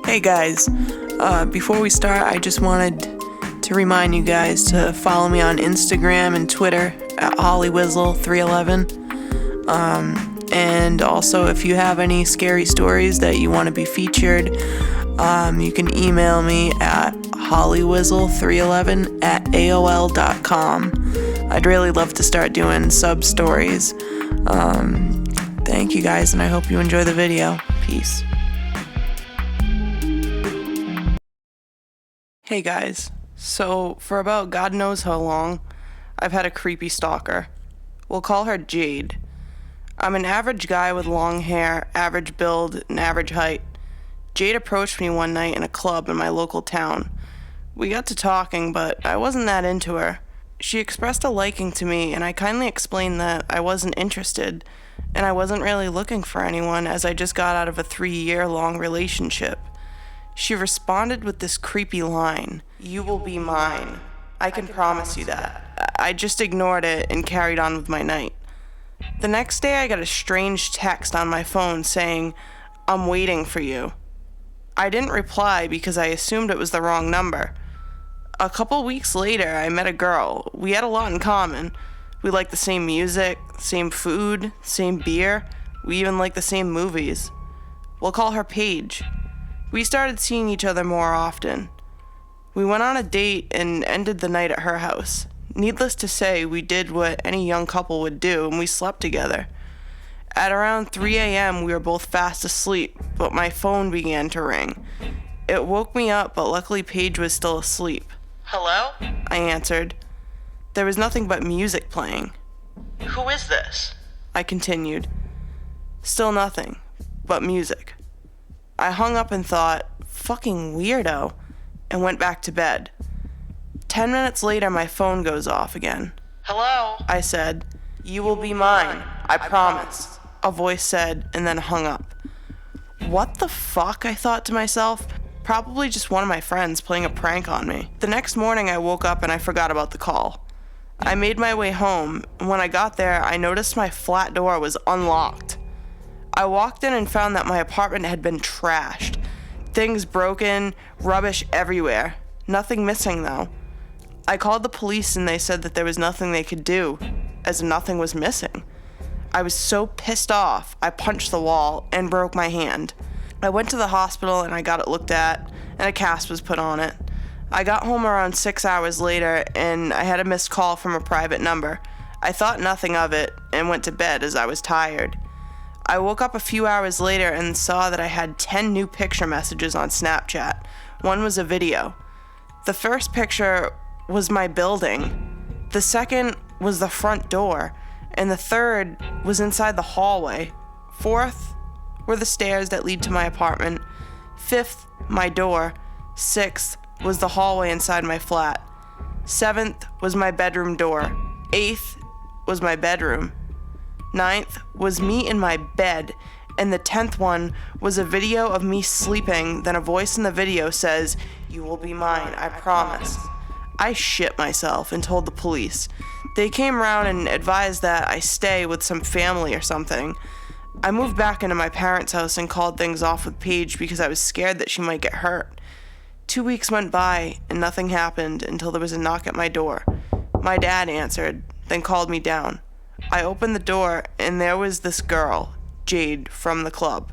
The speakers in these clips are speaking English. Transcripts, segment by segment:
Hey guys, before we start, I just wanted to remind you guys to follow me on Instagram and Twitter at hollywizzle311. And also, if you have any scary stories that you want to be featured, you can email me at hollywizzle311@aol.com. I'd really love to start doing sub-stories. Thank you guys, and I hope you enjoy the video. Peace. Hey guys, so for about God knows how long, I've had a creepy stalker. We'll call her Jade. I'm an average guy with long hair, average build, and average height. Jade approached me one night in a club in my local town. We got to talking, but I wasn't that into her. She expressed a liking to me, and I kindly explained that I wasn't interested, and I wasn't really looking for anyone as I just got out of a 3-year-long relationship. She responded with this creepy line, "You will be mine. I can promise you that." I just ignored it and carried on with my night. The next day I got a strange text on my phone saying, "I'm waiting for you." I didn't reply because I assumed it was the wrong number. A couple weeks later, I met a girl. We had a lot in common. We liked the same music, same food, same beer. We even liked the same movies. We'll call her Paige. We started seeing each other more often. We went on a date and ended the night at her house. Needless to say, we did what any young couple would do, and we slept together. At around 3 a.m., we were both fast asleep, but my phone began to ring. It woke me up, but luckily Paige was still asleep. "Hello?" I answered. There was nothing but music playing. "Who is this?" I continued. Still nothing, but music. I hung up and thought, fucking weirdo, and went back to bed. 10 minutes later, my phone goes off again. "Hello?" I said. "You will be mine, I promise," a voice said, and then hung up. What the fuck, I thought to myself. Probably just one of my friends playing a prank on me. The next morning, I woke up and I forgot about the call. I made my way home, and when I got there, I noticed my flat door was unlocked. I walked in and found that my apartment had been trashed. Things broken, rubbish everywhere. Nothing missing, though. I called the police and they said that there was nothing they could do, as nothing was missing. I was so pissed off, I punched the wall and broke my hand. I went to the hospital and I got it looked at, and a cast was put on it. I got home around 6 hours later and I had a missed call from a private number. I thought nothing of it and went to bed as I was tired. I woke up a few hours later and saw that I had 10 new picture messages on Snapchat. One was a video. The first picture was my building. The second was the front door. And the third was inside the hallway. Fourth were the stairs that lead to my apartment. Fifth, my door. Sixth was the hallway inside my flat. Seventh was my bedroom door. Eighth was my bedroom. Ninth was me in my bed, and the 10th one was a video of me sleeping. Then a voice in the video says, "You will be mine, I promise." I shit myself and told the police. They came around and advised that I stay with some family or something. I moved back into my parents' house and called things off with Paige because I was scared that she might get hurt. 2 weeks went by and nothing happened until there was a knock at my door. My dad answered, then called me down. I opened the door, and there was this girl, Jade, from the club.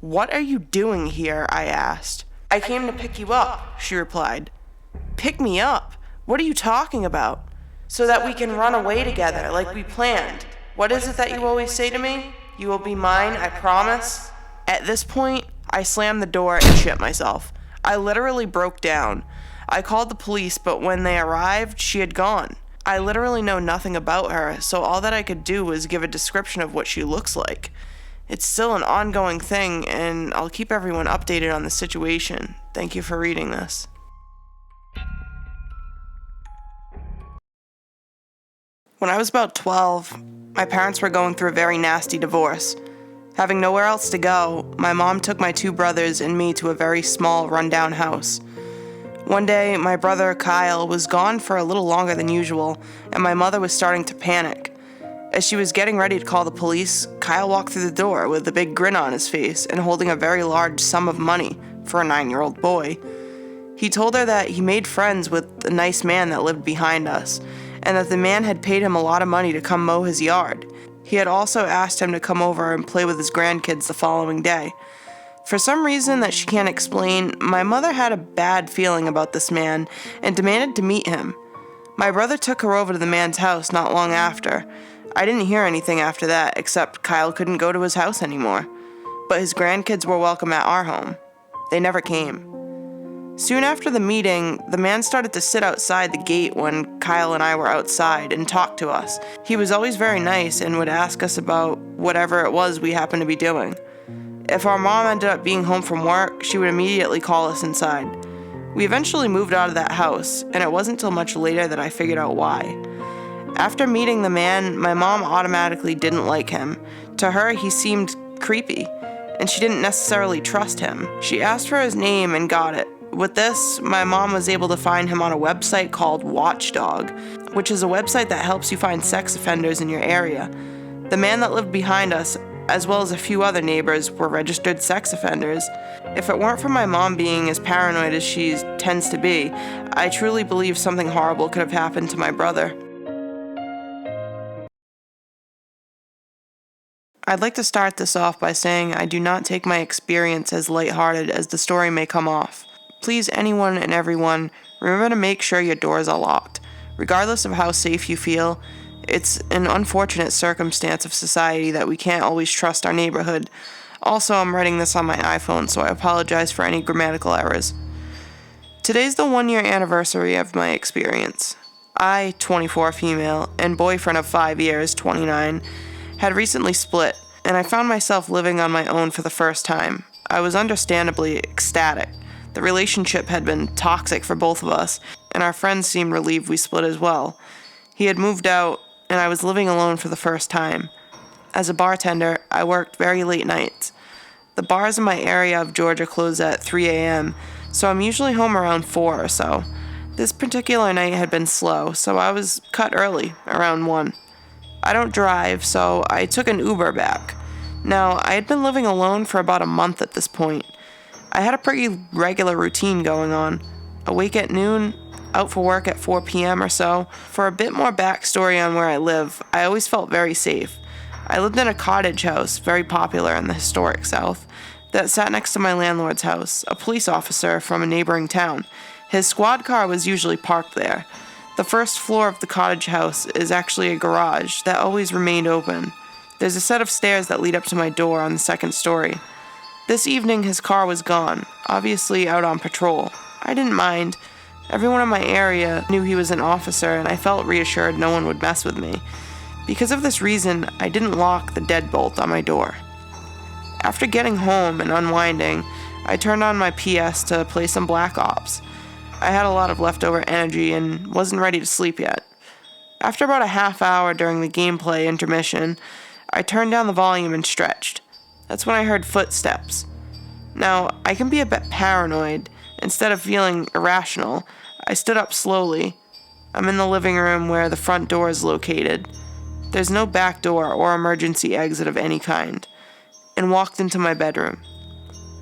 "What are you doing here?" I asked. "I came to pick you up," she replied. "Pick me up? What are you talking about?" "So that we can run away together like we planned. What is it that you always say to me? You will be mine, I promise." At this point, I slammed the door and shit myself. I literally broke down. I called the police, but when they arrived, she had gone. I literally know nothing about her, so all that I could do was give a description of what she looks like. It's still an ongoing thing, and I'll keep everyone updated on the situation. Thank you for reading this. When I was about 12, my parents were going through a very nasty divorce. Having nowhere else to go, my mom took my 2 brothers and me to a very small, rundown house. One day, my brother Kyle was gone for a little longer than usual, and my mother was starting to panic. As she was getting ready to call the police, Kyle walked through the door with a big grin on his face and holding a very large sum of money, for a 9-year-old boy. He told her that he made friends with the nice man that lived behind us, and that the man had paid him a lot of money to come mow his yard. He had also asked him to come over and play with his grandkids the following day. For some reason that she can't explain, my mother had a bad feeling about this man and demanded to meet him. My brother took her over to the man's house not long after. I didn't hear anything after that, except Kyle couldn't go to his house anymore. But his grandkids were welcome at our home. They never came. Soon after the meeting, the man started to sit outside the gate when Kyle and I were outside and talk to us. He was always very nice and would ask us about whatever it was we happened to be doing. If our mom ended up being home from work, she would immediately call us inside. We eventually moved out of that house, and it wasn't until much later that I figured out why. After meeting the man, my mom automatically didn't like him. To her, he seemed creepy, and she didn't necessarily trust him. She asked for his name and got it. With this, my mom was able to find him on a website called Watchdog, which is a website that helps you find sex offenders in your area. The man that lived behind us, as well as a few other neighbors, were registered sex offenders. If it weren't for my mom being as paranoid as she tends to be, I truly believe something horrible could have happened to my brother. I'd like to start this off by saying I do not take my experience as lighthearted as the story may come off. Please, anyone and everyone, remember to make sure your doors are locked. Regardless of how safe you feel, it's an unfortunate circumstance of society that we can't always trust our neighborhood. Also, I'm writing this on my iPhone, so I apologize for any grammatical errors. Today's the 1-year anniversary of my experience. I, 24 female, and boyfriend of 5 years, 29, had recently split, and I found myself living on my own for the first time. I was understandably ecstatic. The relationship had been toxic for both of us, and our friends seemed relieved we split as well. He had moved out, and I was living alone for the first time. As a bartender, I worked very late nights. The bars in my area of Georgia close at 3 a.m., so I'm usually home around 4 or so. This particular night had been slow, so I was cut early, around 1. I don't drive, so I took an Uber back. Now, I had been living alone for about a month at this point. I had a pretty regular routine going on. Awake at noon, out for work at 4 p.m. or so. For a bit more backstory on where I live, I always felt very safe. I lived in a cottage house, very popular in the historic South, that sat next to my landlord's house, a police officer from a neighboring town. His squad car was usually parked there. The first floor of the cottage house is actually a garage that always remained open. There's a set of stairs that lead up to my door on the second story. This evening, his car was gone, obviously out on patrol. I didn't mind. Everyone in my area knew he was an officer, and I felt reassured no one would mess with me. Because of this reason, I didn't lock the deadbolt on my door. After getting home and unwinding, I turned on my PS to play some Black Ops. I had a lot of leftover energy and wasn't ready to sleep yet. After about a half hour during the gameplay intermission, I turned down the volume and stretched. That's when I heard footsteps. Now, I can be a bit paranoid. Instead of feeling irrational, I stood up slowly. I'm in the living room where the front door is located. There's no back door or emergency exit of any kind, and walked into my bedroom.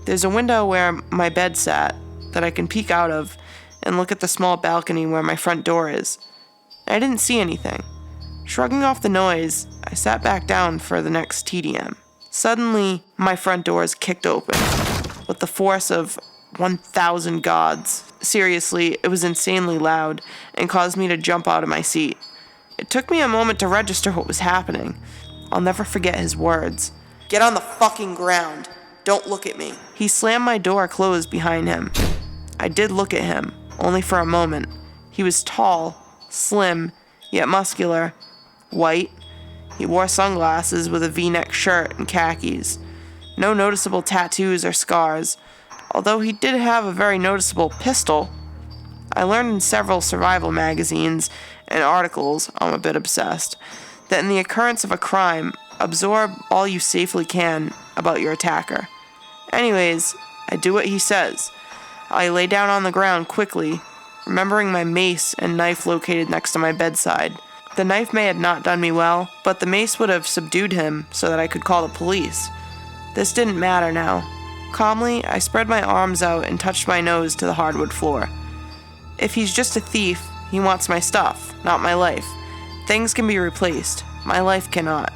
There's a window where my bed sat that I can peek out of and look at the small balcony where my front door is. I didn't see anything. Shrugging off the noise, I sat back down for the next TDM. Suddenly, my front doors kicked open with the force of 1,000 gods. Seriously, it was insanely loud and caused me to jump out of my seat. It took me a moment to register what was happening. I'll never forget his words. "Get on the fucking ground. Don't look at me." He slammed my door closed behind him. I did look at him, only for a moment. He was tall, slim, yet muscular, white. He wore sunglasses with a V-neck shirt and khakis. No noticeable tattoos or scars, although he did have a very noticeable pistol. I learned in several survival magazines and articles, I'm a bit obsessed, that in the occurrence of a crime, absorb all you safely can about your attacker. Anyways, I do what he says. I lay down on the ground quickly, remembering my mace and knife located next to my bedside. The knife may have not done me well, but the mace would have subdued him so that I could call the police. This didn't matter now. Calmly, I spread my arms out and touched my nose to the hardwood floor. If he's just a thief, he wants my stuff, not my life. Things can be replaced. My life cannot.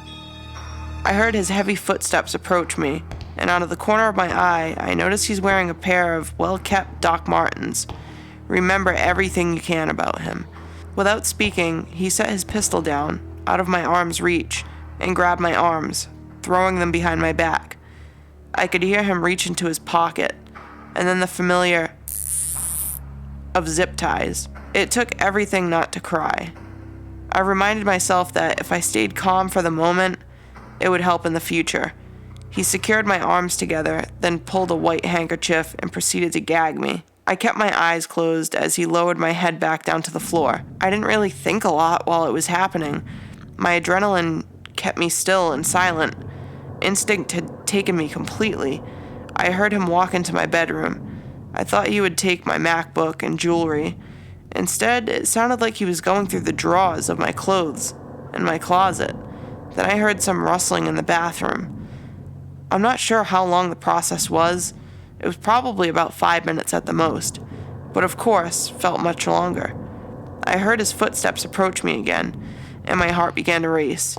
I heard his heavy footsteps approach me, and out of the corner of my eye, I noticed he's wearing a pair of well-kept Doc Martens. Remember everything you can about him. Without speaking, he set his pistol down, out of my arm's reach, and grabbed my arms, throwing them behind my back. I could hear him reach into his pocket, and then the familiar of zip ties. It took everything not to cry. I reminded myself that if I stayed calm for the moment, it would help in the future. He secured my arms together, then pulled a white handkerchief and proceeded to gag me. I kept my eyes closed as he lowered my head back down to the floor. I didn't really think a lot while it was happening. My adrenaline kept me still and silent. Instinct had taken me completely. I heard him walk into my bedroom. I thought he would take my MacBook and jewelry. Instead, it sounded like he was going through the drawers of my clothes and my closet. Then I heard some rustling in the bathroom. I'm not sure how long the process was. It was probably about 5 minutes at the most, but of course, felt much longer. I heard his footsteps approach me again, and my heart began to race.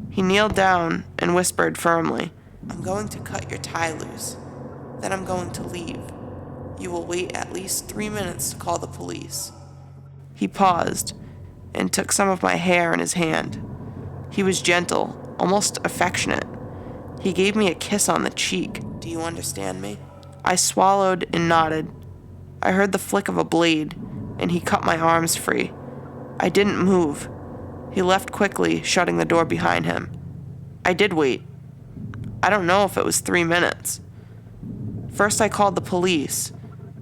He kneeled down and whispered firmly, "I'm going to cut your tie loose. Then I'm going to leave. You will wait at least 3 minutes to call the police." He paused and took some of my hair in his hand. He was gentle, almost affectionate. He gave me a kiss on the cheek. "Do you understand me?" I swallowed and nodded. I heard the flick of a blade, and he cut my arms free. I didn't move. He left quickly, shutting the door behind him. I did wait. I don't know if it was 3 minutes. First I called the police.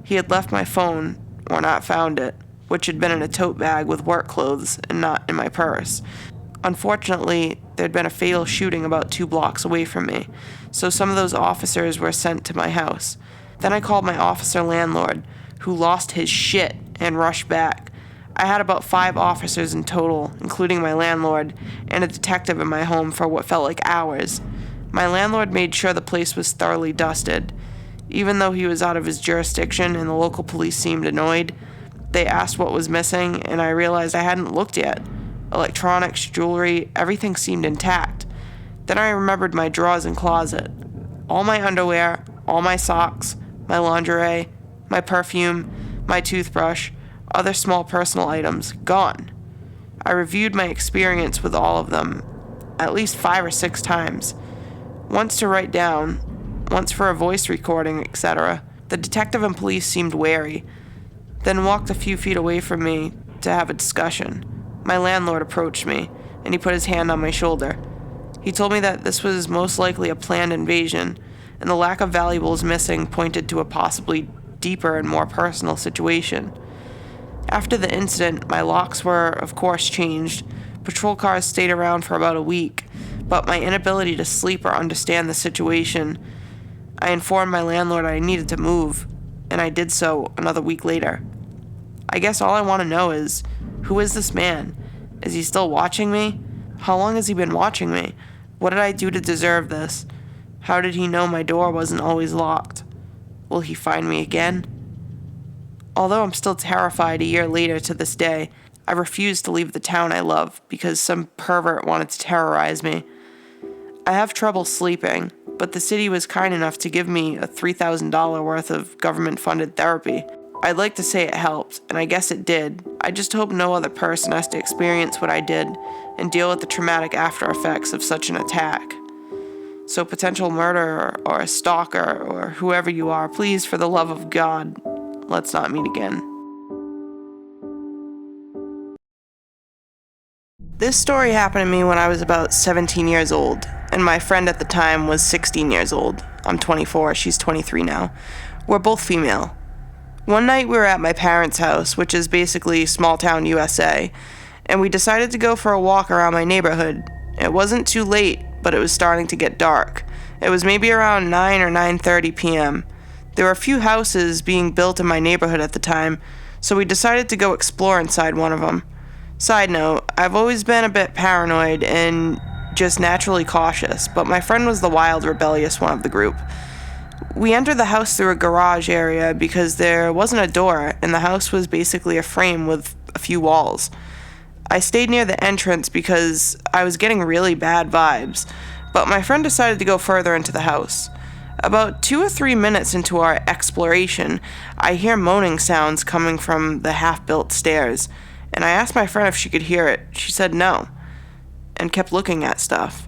He had left my phone, or not found it, which had been in a tote bag with work clothes and not in my purse. Unfortunately, there'd been a fatal shooting about 2 blocks away from me, so some of those officers were sent to my house. Then I called my officer landlord, who lost his shit and rushed back. I had about 5 officers in total, including my landlord and a detective in my home for what felt like hours. My landlord made sure the place was thoroughly dusted. Even though he was out of his jurisdiction and the local police seemed annoyed, they asked what was missing, and I realized I hadn't looked yet. Electronics, jewelry, everything seemed intact. Then I remembered my drawers and closet. All my underwear, all my socks, my lingerie, my perfume, my toothbrush, other small personal items, gone. I reviewed my experience with all of them, at least 5 or 6 times. Once to write down, once for a voice recording, etc. The detective and police seemed wary, then walked a few feet away from me to have a discussion. My landlord approached me, and he put his hand on my shoulder. He told me that this was most likely a planned invasion, and the lack of valuables missing pointed to a possibly deeper and more personal situation. After the incident, my locks were, of course, changed. Patrol cars stayed around for about a week, but my inability to sleep or understand the situation, I informed my landlord I needed to move, and I did so another week later. I guess all I want to know is, who is this man? Is he still watching me? How long has he been watching me? What did I do to deserve this? How did he know my door wasn't always locked? Will he find me again? Although I'm still terrified a year later to this day, I refuse to leave the town I love because some pervert wanted to terrorize me. I have trouble sleeping, but the city was kind enough to give me a $3,000 worth of government-funded therapy. I'd like to say it helped, and I guess it did. I just hope no other person has to experience what I did and deal with the traumatic after effects of such an attack. So potential murderer or a stalker or whoever you are, please, for the love of God, let's not meet again. This story happened to me when I was about 17 years old, and my friend at the time was 16 years old. I'm 24, she's 23 now. We're both female. One night we were at my parents' house, which is basically small town USA, and we decided to go for a walk around my neighborhood. It wasn't too late, but it was starting to get dark. It was maybe around 9 or 9:30 p.m. There were a few houses being built in my neighborhood at the time, so we decided to go explore inside one of them. Side note, I've always been a bit paranoid and just naturally cautious, but my friend was the wild, rebellious one of the group. We entered the house through a garage area because there wasn't a door, and the house was basically a frame with a few walls. I stayed near the entrance because I was getting really bad vibes, but my friend decided to go further into the house. About 2 or 3 minutes into our exploration, I hear moaning sounds coming from the half-built stairs, and I asked my friend if she could hear it. She said no, and kept looking at stuff.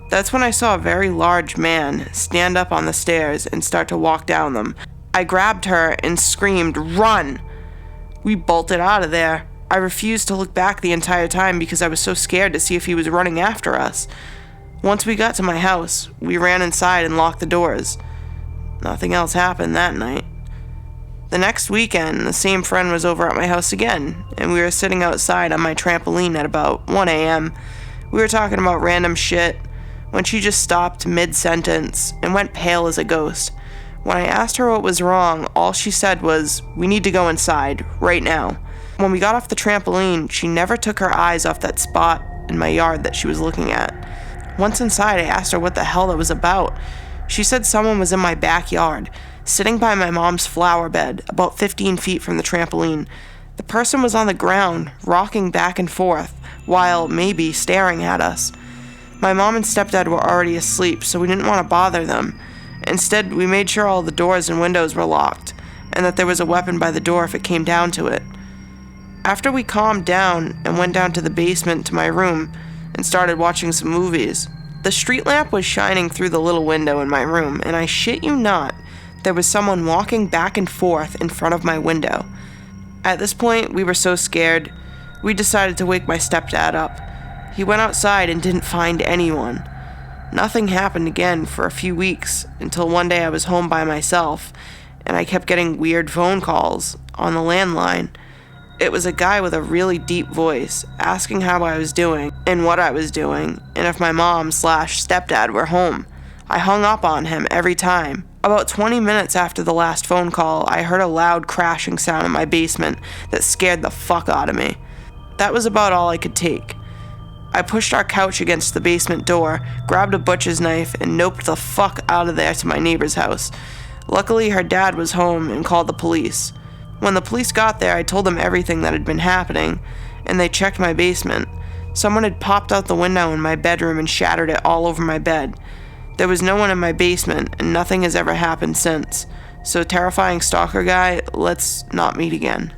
That's when I saw a very large man stand up on the stairs and start to walk down them. I grabbed her and screamed, "Run!" We bolted out of there. I refused to look back the entire time because I was so scared to see if he was running after us. Once we got to my house, we ran inside and locked the doors. Nothing else happened that night. The next weekend, the same friend was over at my house again, and we were sitting outside on my trampoline at about 1 a.m. We were talking about random shit when she just stopped mid-sentence and went pale as a ghost. When I asked her what was wrong, all she said was, "We need to go inside, right now." When we got off the trampoline, she never took her eyes off that spot in my yard that she was looking at. Once inside, I asked her what the hell that was about. She said someone was in my backyard, sitting by my mom's flower bed, about 15 feet from the trampoline. The person was on the ground, rocking back and forth, while maybe staring at us. My mom and stepdad were already asleep, so we didn't want to bother them. Instead, we made sure all the doors and windows were locked, and that there was a weapon by the door if it came down to it. After we calmed down and went down to the basement to my room and started watching some movies, the street lamp was shining through the little window in my room, and I shit you not, there was someone walking back and forth in front of my window. At this point, we were so scared, we decided to wake my stepdad up. He went outside and didn't find anyone. Nothing happened again for a few weeks until one day I was home by myself and I kept getting weird phone calls on the landline. It was a guy with a really deep voice asking how I was doing and what I was doing and if my mom/stepdad were home. I hung up on him every time. About 20 minutes after the last phone call, I heard a loud crashing sound in my basement that scared the fuck out of me. That was about all I could take. I pushed our couch against the basement door, grabbed a butcher's knife, and noped the fuck out of there to my neighbor's house. Luckily, her dad was home and called the police. When the police got there, I told them everything that had been happening, and they checked my basement. Someone had popped out the window in my bedroom and shattered it all over my bed. There was no one in my basement, and nothing has ever happened since. So, terrifying stalker guy, let's not meet again.